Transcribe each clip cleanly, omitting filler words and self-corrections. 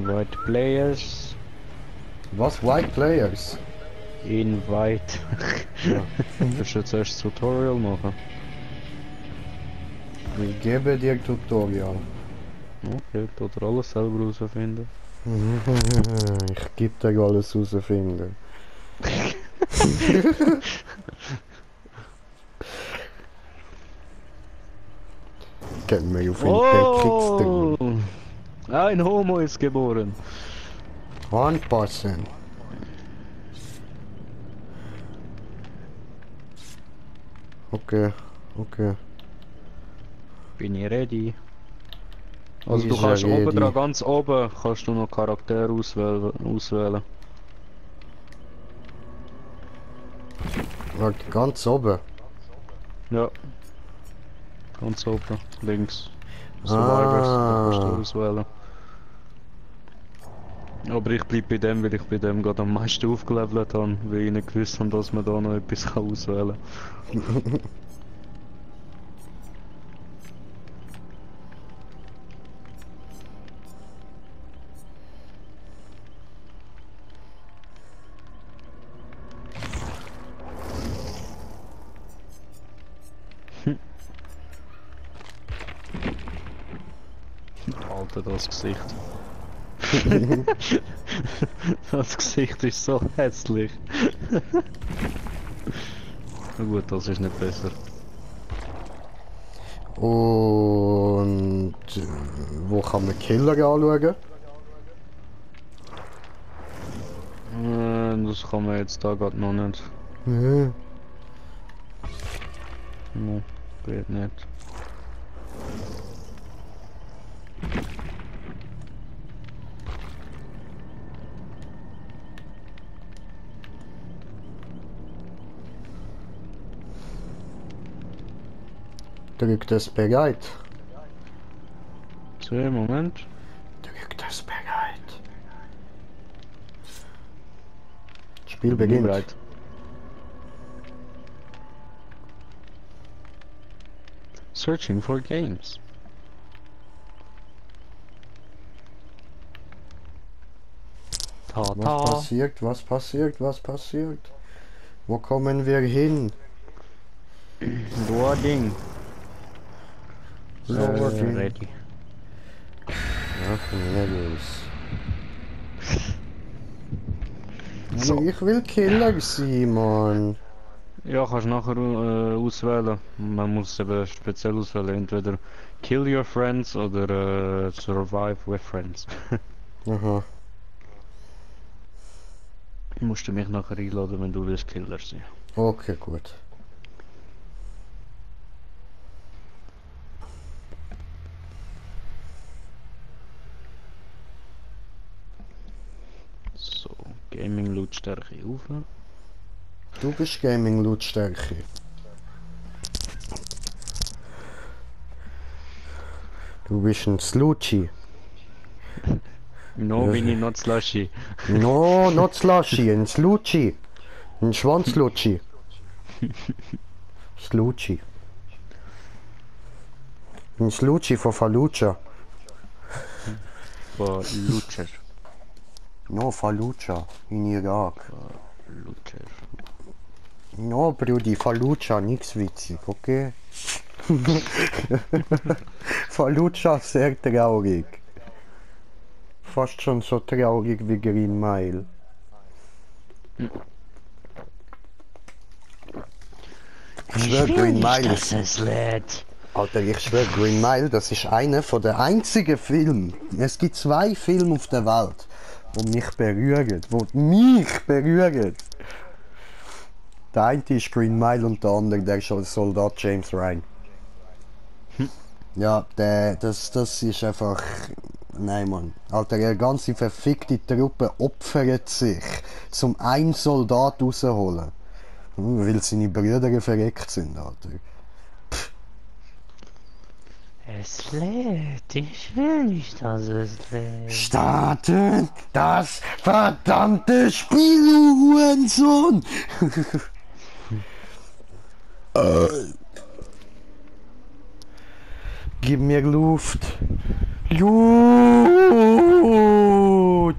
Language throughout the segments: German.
Invite players. Was? White Players? Invite. Ja. Willst du jetzt erst das Tutorial machen? Ich gebe dir Tutorial. Okay, oder alles selber herausfinden. Ich gebe dir alles herausfinden. Kennen wir auf Oh! Ein Homo ist geboren. Anpassen. Okay, okay. Bin ich ready? Also du Ist kannst er oben ready? dran, ganz oben, kannst du noch Charakter auswählen. Warte, ganz oben. Ja. Ganz oben, links. Survivors, da kannst du auswählen. Aber ich bleib bei dem, weil ich bei dem gerade am meisten aufgelevelt habe, weil ich nicht gewusst habe, dass man da noch etwas auswählen kann. Alter, das Gesicht. Das Gesicht ist so hässlich. Na gut, das ist nicht besser. Und wo kann man Killer anschauen? Das kann man jetzt da gerade noch nicht. Mhm. No, geht nicht. Drückt es bereit? So, Moment. Drückt es bereit? Das Spiel beginnt. Bereit. Searching for games. Ta Was ta. passiert? Was passiert? Was passiert? Wo kommen wir hin? Loading. Loading. Ready. Ja, von mir aus. So. Aber ich will Killer sein, Mann. Ja, kannst nachher auswählen. Man muss eben speziell auswählen. Entweder kill your friends oder survive with friends. Aha. Musst du mich nachher einladen, wenn du willst Killer sein. Okay, gut. So, Gaming Lautstärke auf. Du bist Gaming-Lautstärke. Du bist ein Slutschi. No, bin ich not slushy. No, not Slushy, ein Slutschi. Ein Schwanzlutschi. Slutschi. Ein Slutschi von Fallujah. Von Lutscher. No, Fallujah in Irak. Lutscher. No, Brudi, Fallujah, nix witzig, okay? Fallujah sehr traurig. Fast schon so traurig wie Green Mile. Ich schwör, Green Mile ist... es lädt. Alter, ich schwör, Green Mile, das ist einer von der einzigen Filme. Es gibt 2 Filme auf der Welt, die mich berühren. Der eine ist Green Mile und der andere der Soldat James Ryan. Ja, das ist einfach... Nein, Mann. Alter, eine ganze verfickte Truppe opfert sich, um einen Soldat rauszuholen. Weil seine Brüder verreckt sind, Alter. Es lädt. Ich will nicht, dass es lädt. Starten das verdammte Spiel, du Hurensohn! Gib mir Luft. Luft!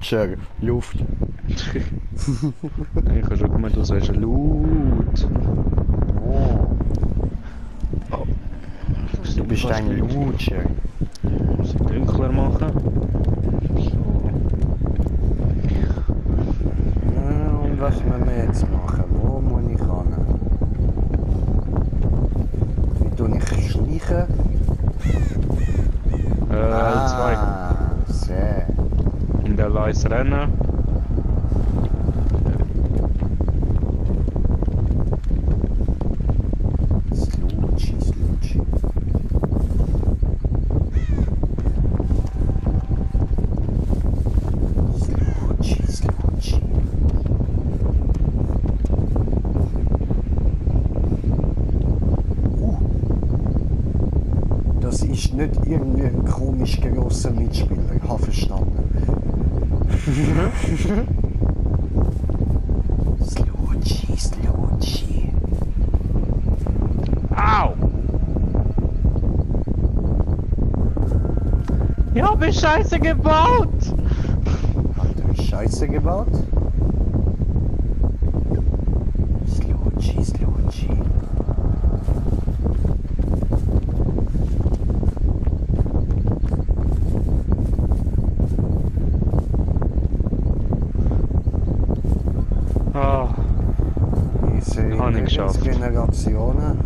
Lutscher. Luft. Ich habe schon gemeint, du sagst laut. Oh. Oh. Du bist ein Lutscher. Muss ich dunkler machen? So. Und was müssen wir jetzt machen? Wo muss ich hin? Wie tue ich schleichen? L2. Sehr. Und L1 rennen. Slutschi, Slutschi. Slutschi, Slutschi. Das ist nicht irgendein komisch grosser Mitspieler, ich habe verstanden. Slutschi, Slutschi. Au! Ich habe Scheiße gebaut! Hat er Scheiße gebaut? Slutschi, Slutschi. Ah, Diese Habe ich geschafft. Generationen.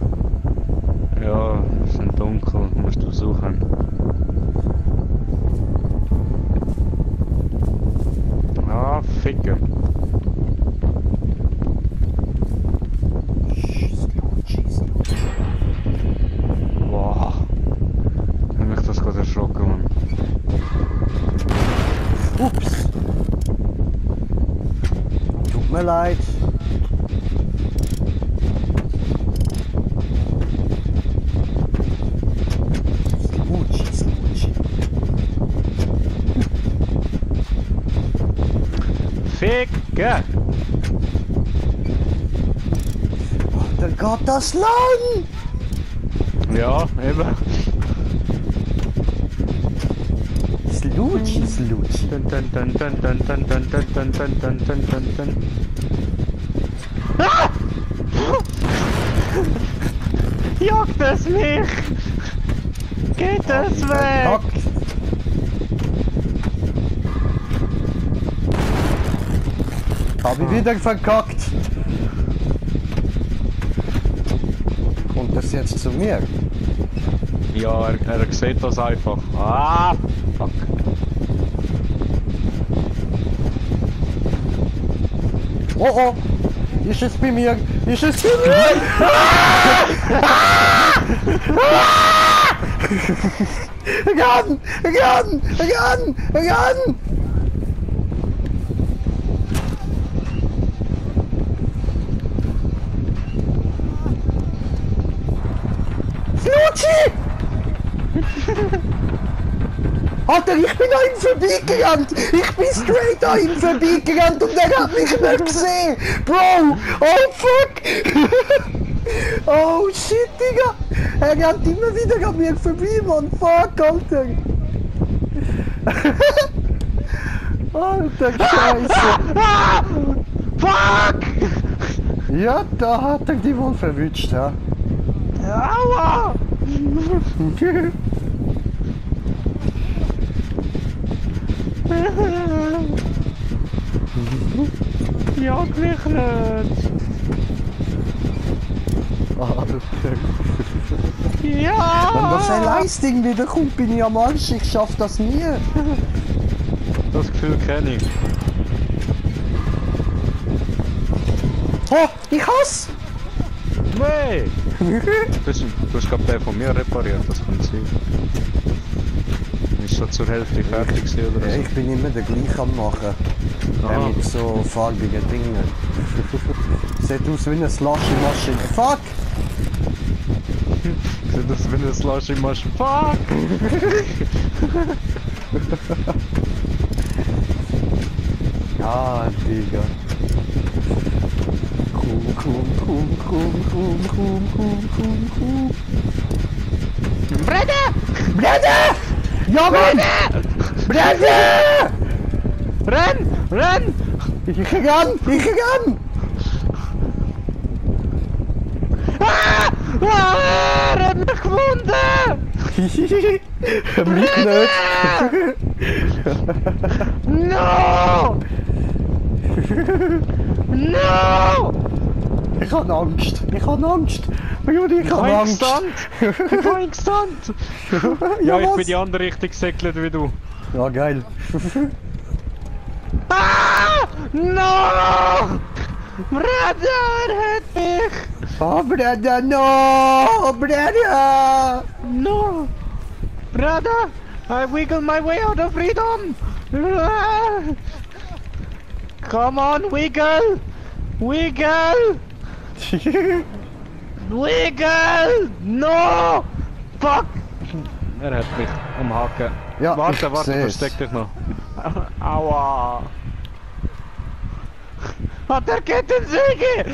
ja, sind dunkel, musst du suchen. Ah, ficken. Slutschi, Slutschi. Wow. Ich habe mich das gerade erschrocken, Mann. Ups. Tut mir leid. Slutschi, Slutschi. Ficken! Da geht das lang! Ja, eben. Slutschi, Slutschi. Dun, dun, dun, dun, dun, dun, dun, dun, dun, dun, dun, dun, dun, dun. Ah! Jagt es mich! Geht es weg! Verkackt. Hab ich wieder verkackt. Kommt das jetzt zu mir? Ja, er sieht das einfach. Ah, fuck. Oh oh! Ist es bei mir? Ist es bei mir? Run! Run! Run! Run! Slutschi! Alter, ich bin an ihm vorbeigerannt! Ich bin straight an ihm vorbeigerannt und er hat mich nicht gesehen! Bro! Oh fuck! Oh shit, Digga! Er rennt immer wieder an mir vorbei, Mann! Fuck, Alter! Alter, Scheiße! Ah! Fuck! Ja, da hat er die wohl verwünscht, ja? Aua! Jag mich nicht! Alter. Ja! Wenn das ein Leistung wieder kommt, bin ich am Arsch, ich schaff das nie. Das Gefühl kenne ich. Oh, ich hasse! Nee! Du hast gerade den von mir repariert, das kann sein. Ist schon zur Hälfte fertig gewesen, oder so? Ich bin immer der gleiche am machen. Aha. Mit so farbigen Dingen. Sieht aus wie eine Slushy-Maschine. Fuck! Sieht aus wie eine Slushy-Maschine. Fuck! Ja, Digga. Cool. Breda! Brede! Ja, Mann! Brede! Renn! Renn! Ich ran! Ah, er hat mich gefunden! Mich nicht! No! No! Ich hab Angst! Rudi, ich hab Angst! Ich hab ihn gestunt! Ja, ich bin die andere Richtung gesegelt wie du. Ja, geil. Ah! No! Bruder, er hat mich! Oh, Bruder, no! Bruder! No! Brother! I wiggle my way out of freedom! Ah! Come on, wiggle! Wiggle! Wiggle! No! Fuck! Er hat mich am Haken. Ja, warte, ich warte, seh's. versteck dich noch. Aua! Hat er Kettensäge?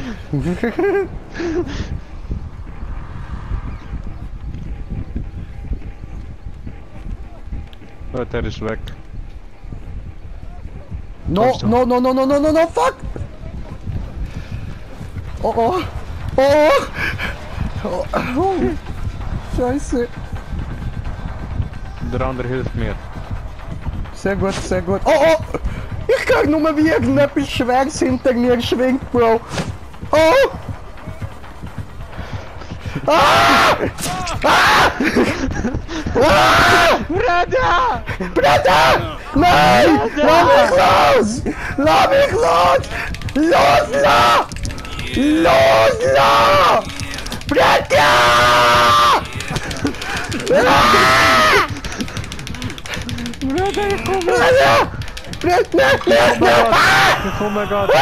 Oh, der ist weg. No, fuck! Oh. Scheiße. Der andere hilft mir. Sehr gut. Oh! Ich kann nur wie irgendetwas Schweres hinter mir schwingt, Bro. Oh! Bruder! Nein! Lass mich los! Bruder! Ich komme gerade.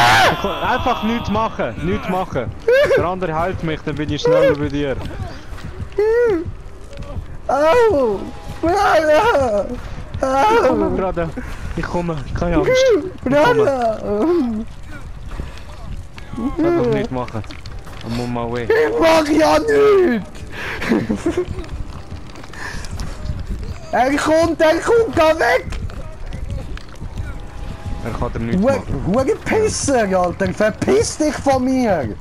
Einfach nichts machen. Der andere heilt mich, dann bin ich schneller bei dir. Au! Bruder! Ich komme gerade. Keine Angst. Bruder! Einfach nichts machen. I'm on my way. Ich mach ja nichts! Er kommt, geh weg! Er kann dir nichts machen. Hure Pisser, Alter! Verpiss dich von mir!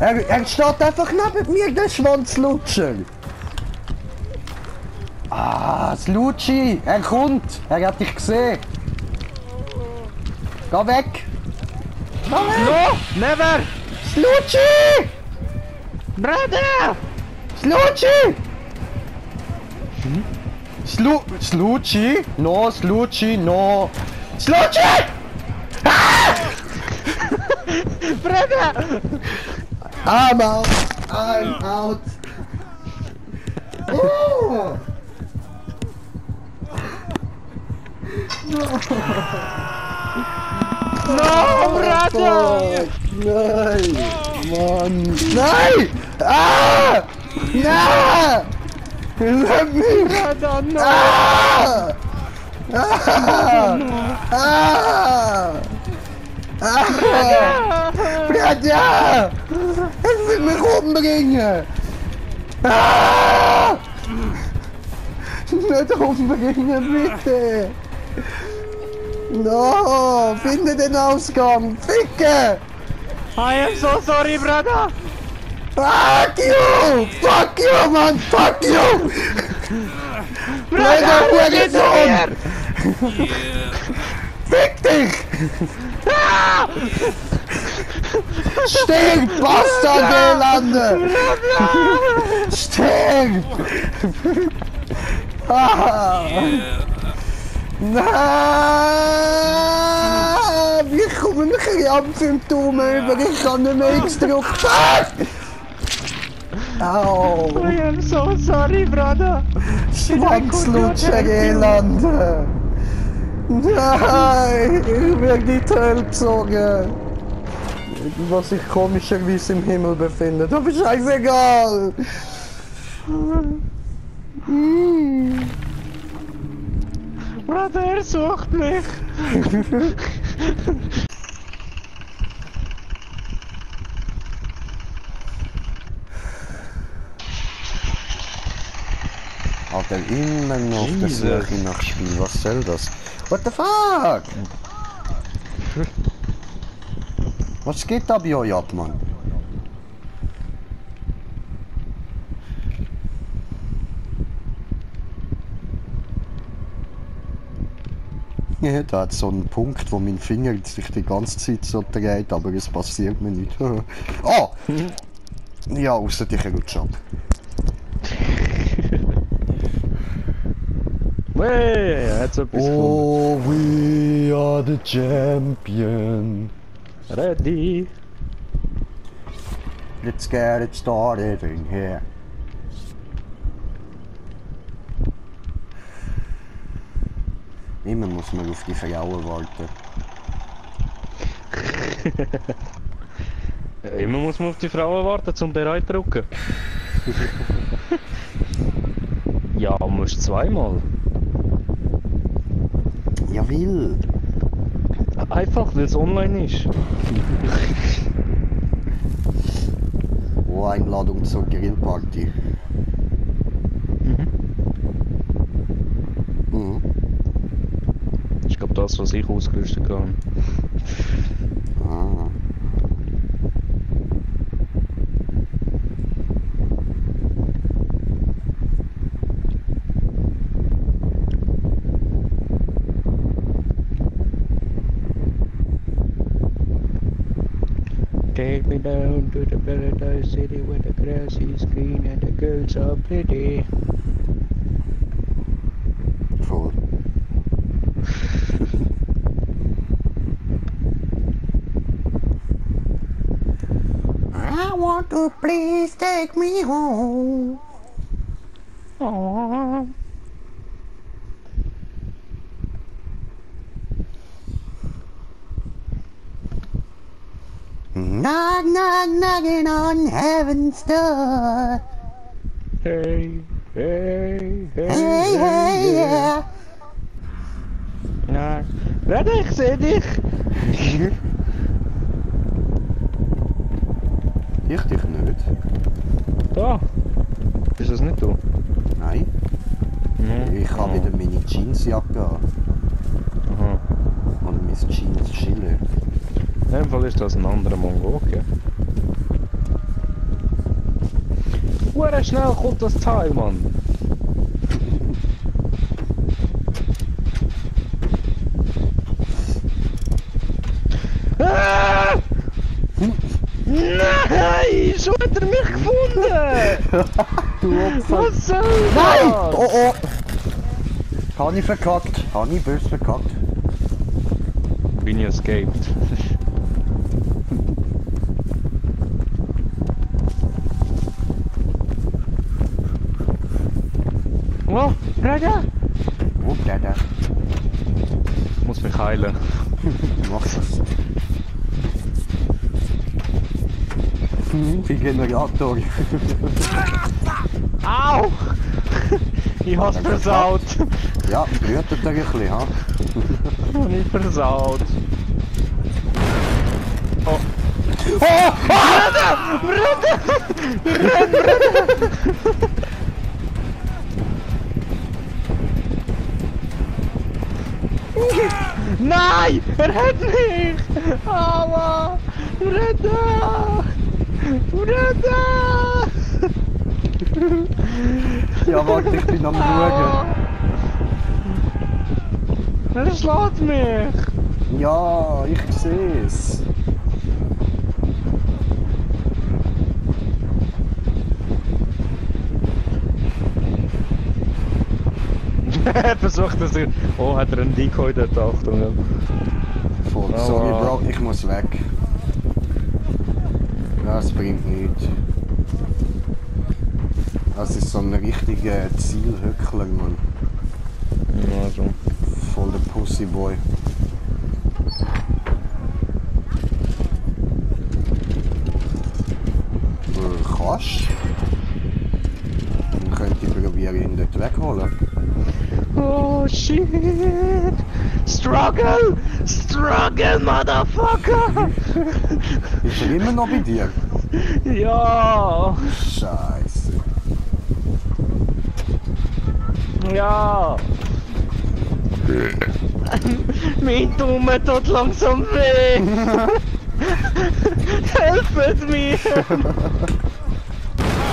Er steht einfach neben mir, der Schwanzlutscher! Ah, Slutschi! Er kommt! Er hat dich gesehen! Geh weg! No! Never! Slutschi! Brother! Slutschi! Slutschi? No, Slutschi, no! Slutschi! Brother! I'm out! I'm out! Oh! No, brother! Nein! Mann! Nein! Ah! Nein! Lass mich! Brother, no! Ah! Ah! Ah! Ah! Bruder! Er will mich umbringen! Ah! Nicht umbringen, bitte! No! Finde den Ausgang! Ficke! I am so sorry, brother! Fuck you! Fuck you, man! Fuck you! Blöder Hurensohn! Fick dich! Stirb, Bastard, Elende! Stirb! Ah! Nein! Ich komme ein Krampfsymptome über, ich kann nicht mehr X drücken. Fuck! Au! I am so sorry, brother! Schwanzlutscher, Elende! Nein! Ich werde in die Hölle gezogen! Was sich komischerweise im Himmel befindet, aber scheißegal! Brother, er sucht mich! Alter, immer noch auf der Jesus. Suche nach Spiel. Was soll das? What the fuck? Was geht da bei euch ab, Mann? Ja, da hat so einen Punkt, wo mein Finger sich die ganze Zeit so dreht, aber es passiert mir nicht. Oh! Ja, außer dich rutscht ab. Hey, er hat so etwas gefunden. Oh, we are the champion. Ready. Let's get it started in here. Immer muss man auf die Frauen warten. Ja, immer muss man auf die Frauen warten, zum bereit drücken. Ja, musst zweimal. Ja, will. Einfach, weil es online ist. Oh, Einladung zur Grillparty. Mhm. Ich glaube, das, was ich ausgerüstet habe. Ah. Take me down to the paradise city where the grass is green and the girls are pretty. Voll. I want to please take me home. Aww. Knock, knock, knocking on heaven's door. Hey, hey, hey, Hey, hey, yeah. Ja, red ich seh dich. Ich dich nicht. Da. Ist das nicht du? Nein. Ich habe wieder meine Jeansjacke an. Aha. Und mein Jeans-Chile. In dem Fall ist das ein anderer Mongol, okay. Hure schnell kommt das Teil, Mann. Ah! Nein! Schon hat er mich gefunden! Du Opfer. Was soll das? Nein! Oh oh! Habe ich verkackt. Habe ich böse verkackt. Bin ich escaped. Oh, Raja! Oh, da. Ich muss mich heilen. Mach das. Die Generator. Au! Ich hab's versaut. Ja, brütet er ein bisschen, ha? Und ich versaut. Oh. Oh! Nein! Er hat mich! Aua! Retta! Retta! Ja, warte, ich bin am Schauen. Er schlägt mich! Ja, ich seh's. Er versucht das. Oh, hat er einen Decoy dort, Achtung. Ja. Voll. Sorry, Bro, ich muss weg. Das bringt nichts. Das ist so ein richtiger Zielhöckler, Mann. Ja, schon. Voll der Pussyboy. Kannst? Dann könnte ich probieren, ihn dort wegholen. Oh shit! Struggle! Struggle, motherfucker! Ist er immer noch bei dir? Ja! Scheiße. Ja! Mein Daumen tut langsam weh! Helft mir!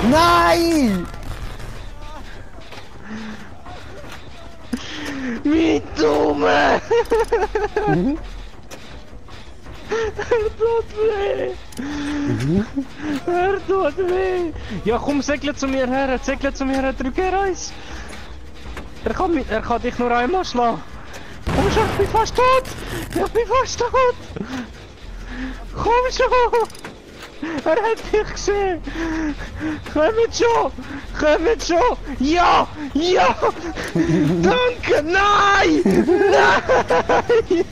Nein! Mein Daumen! Er tut weh! Er tut weh! Ja komm, segle zu mir her, drück R1! Er kann dich nur einmal schlagen! Komm schon, ich bin fast tot! Ich bin fast tot! Komm schon! Er hat dich gesehen! Kommt schon! Kommt schon! Ja! Ja! Danke! Nein! Nein!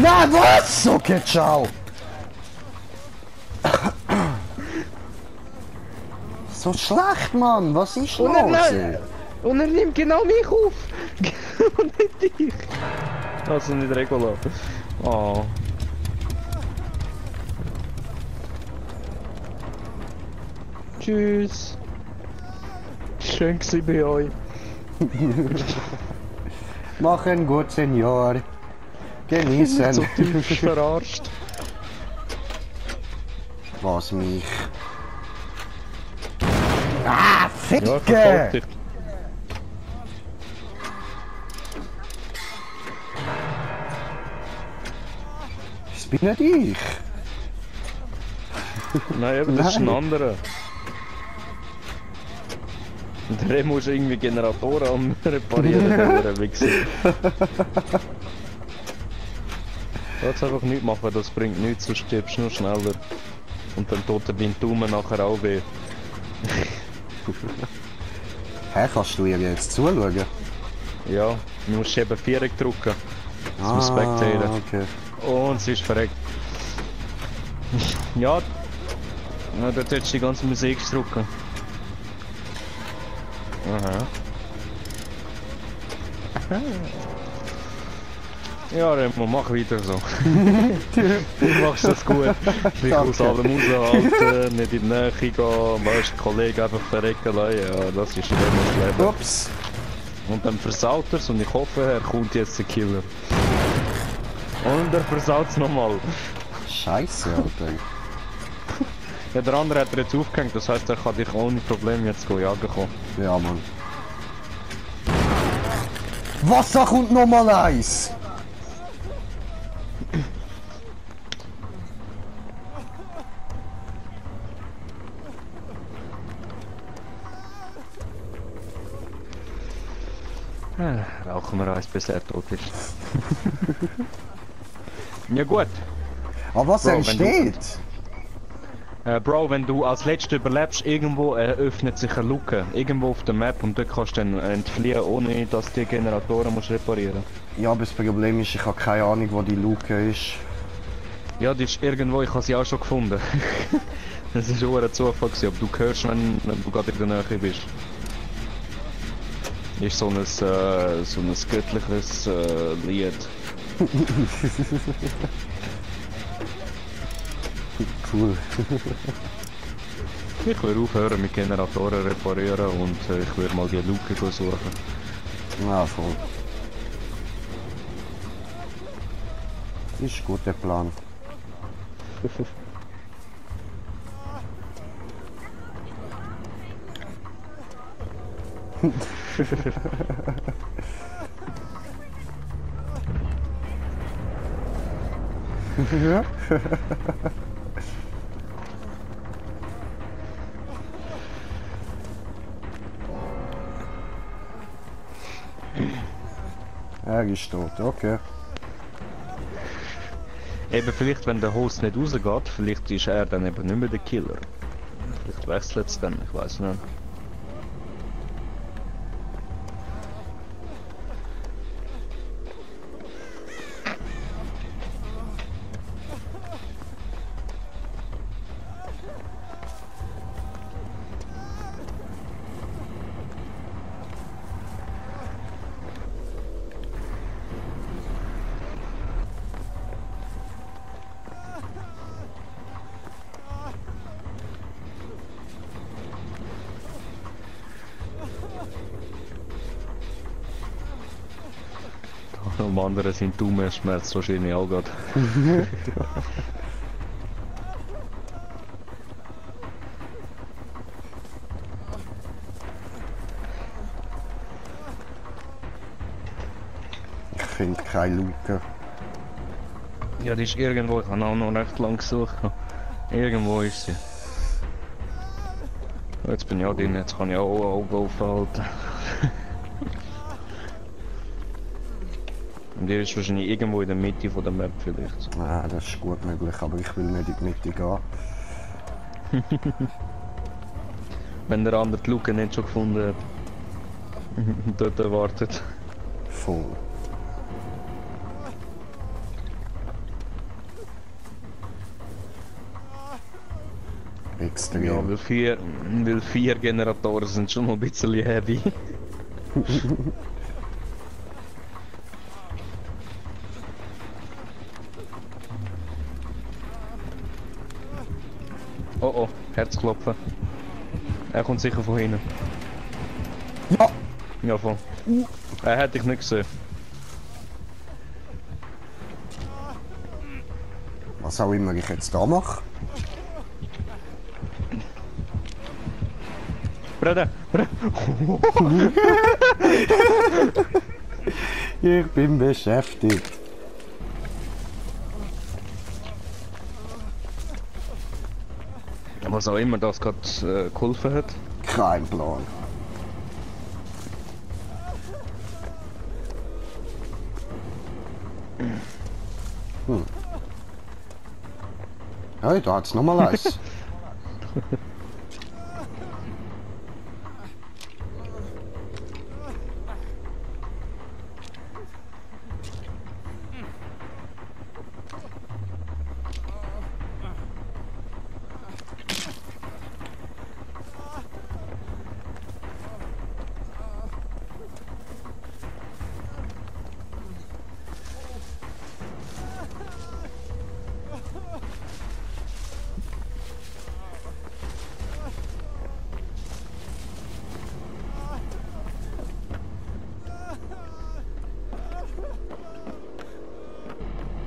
Na was? Okay, ciao! So schlecht, Mann! Was ist los? Und er nimmt genau mich auf! Und nicht dich! Also nicht Regula. Oh. Tschüss! Schön gewesen bei euch. Mach ein gutes Jahr. Genießen. So typisch verarscht. Was mich? Ah, Ja, Ficke! verfolgt dich. Das bin nicht ich. Nein, eben, das ist ein Nein. anderer. Und der muss irgendwie Generatoren am reparieren, der Wichser. Jetzt einfach nichts machen, das bringt nichts, du stirbst nur schneller. Und dann tut der Daumen nachher auch weh. Hä, kannst du ihr jetzt zuschauen? Ja, du musst eben 4 drücken. Zum Ah, Spectator. okay. Und sie ist verreckt. Ja, ja, dort hättest du die ganze Musik drücken. Aha. Ja, Remo, mach weiter so. Du machst das gut. Ich aus allem raushalten, nicht in die Nähe gehen, weißt du, Kollegen einfach verrecken lassen. Ja, das ist Remos Leben. Ups. Und dann versaut er's und ich hoffe, er kommt jetzt der Killer. Und er versaut es nochmal. Scheiße, Alter. Ja, der andere hat er jetzt aufgehängt, das heißt, er kann dich ohne Probleme jetzt jagen kommen. Ja, Mann. Wasser kommt nochmal eins! Rauchen wir eins, bis er tot ist. Ja gut. Aber was Bro, er wenn steht? Bro, wenn du als letzter überlebst, irgendwo öffnet sich eine Luke. Irgendwo auf der Map und dort kannst du dann entfliehen, ohne dass du die Generatoren musst reparieren. Ja, aber das Problem ist, ich habe keine Ahnung, wo die Luke ist. Ja, die ist irgendwo, ich habe sie auch schon gefunden. Das ist nur ein Zufall gewesen, aber du hörst, wenn du gerade in der Nähe bist. Ist so ein göttliches Lied. Cool. Ich würde aufhören mit Generatoren reparieren und ich würde mal die Luke suchen. Ja, voll. Ist gut, der Plan. Er ist tot, okay. Eben vielleicht, wenn der Host nicht rausgeht, vielleicht ist er dann eben nicht mehr der Killer. Vielleicht wechselt es dann, ich weiß nicht. Am anderen sind Daumenschmerz wahrscheinlich auch gerade. Ich finde keine Luke. Ja, die ist irgendwo, ich habe auch noch recht lang gesucht. Irgendwo ist sie. Jetzt bin ich auch drin, jetzt kann ich auch Augen aufhalten. Und die ist wahrscheinlich irgendwo in der Mitte von der Map vielleicht. Ah, das ist gut möglich, aber ich will nicht in die Mitte gehen. Wenn der andere die Luke nicht schon gefunden hat. Dort erwartet. Voll. Extrem. Ja, weil vier Generatoren sind schon noch ein bisschen heavy. Oh oh, Herzklopfen. Er kommt sicher von hinten. Ja! Ja, voll. Er hätte ich nicht gesehen. Was auch immer ich jetzt da mache. Bruder! Ich bin beschäftigt. Was auch immer das gerade geholfen hat. Kein Plan. Hey, da hat's nochmal eins.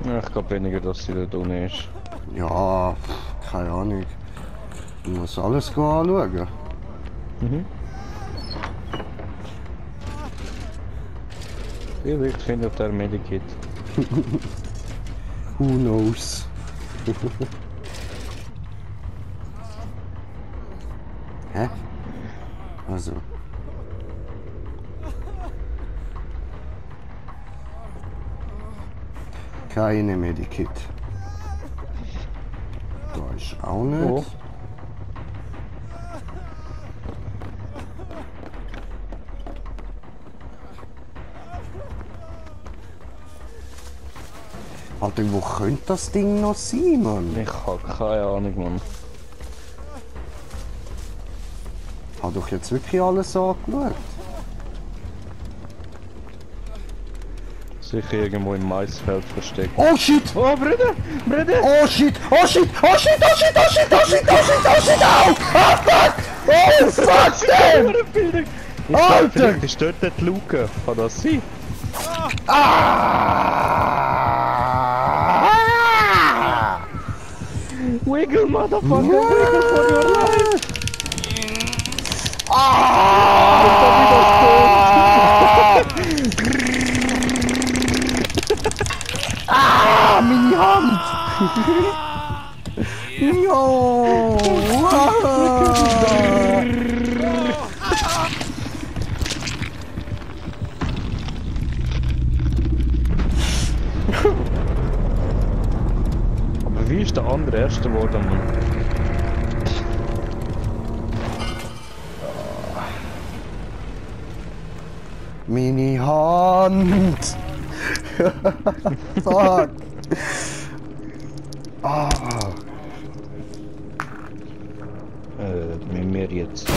Ja, ich glaube weniger, dass sie da unten ist. Ja, keine Ahnung. Ich muss alles anschauen. Mhm. Vielleicht findet er Medikit. Who knows? Hä? Also. Keine Medikit. Da ist auch nicht. Oh. Alter, wo könnte das Ding noch sein, Mann? Ich habe keine Ahnung, Mann. Ich habe doch jetzt wirklich alles angeschaut. Sicher irgendwo im Maisfeld versteckt. Oh shit! Oh, Bruder! Bruder! Oh shit! Oh shit! Oh shit! Oh shit! Oh shit! Oh shit! Oh shit! Oh shit! Oh! Oh fuck! Oh fuck, damn! Alter! Vielleicht ist dort die Luke. Kann das sein? Ah! Wiggle, motherfucker! Wiggle for your life! Ah, meine Hand! Jo! Aber wie ist der andere Erste geworden, Mann? Meine Hand! Fuck! Mit mir jetzt.